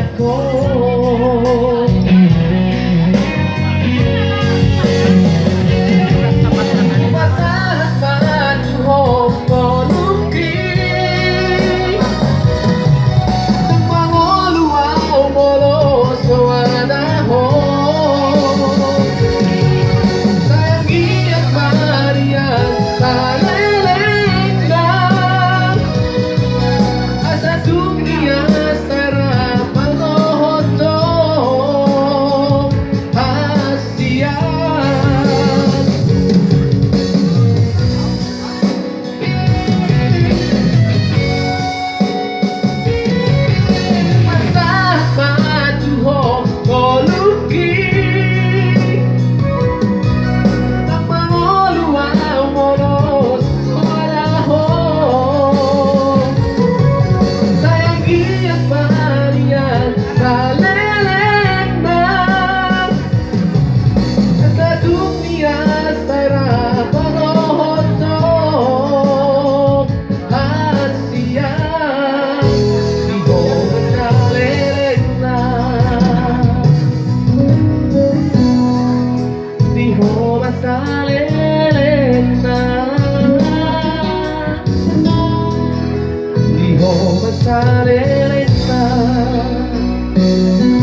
aku.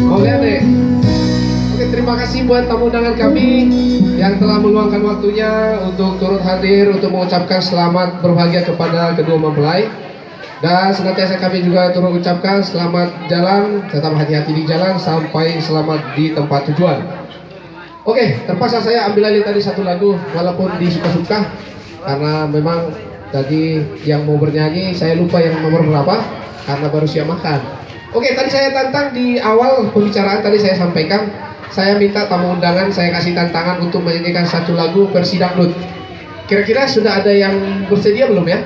Oke deh. Oke, terima kasih buat tamu undangan kami yang telah meluangkan waktunya untuk turut hadir untuk mengucapkan selamat berbahagia kepada kedua mempelai. Dan senantiasa kami juga turut ucapkan selamat jalan, tetap hati-hati di jalan sampai selamat di tempat tujuan. Oke, terpaksa saya ambil alih tadi satu lagu walaupun disuka-suka karena memang tadi yang mau bernyanyi saya lupa yang nomor berapa karena baru siap makan. Oke, tadi saya tantang di awal pembicaraan tadi saya sampaikan, saya minta tamu undangan saya kasih tantangan untuk menyanyikan satu lagu versi dangdut. Kira-kira sudah ada yang bersedia belum ya?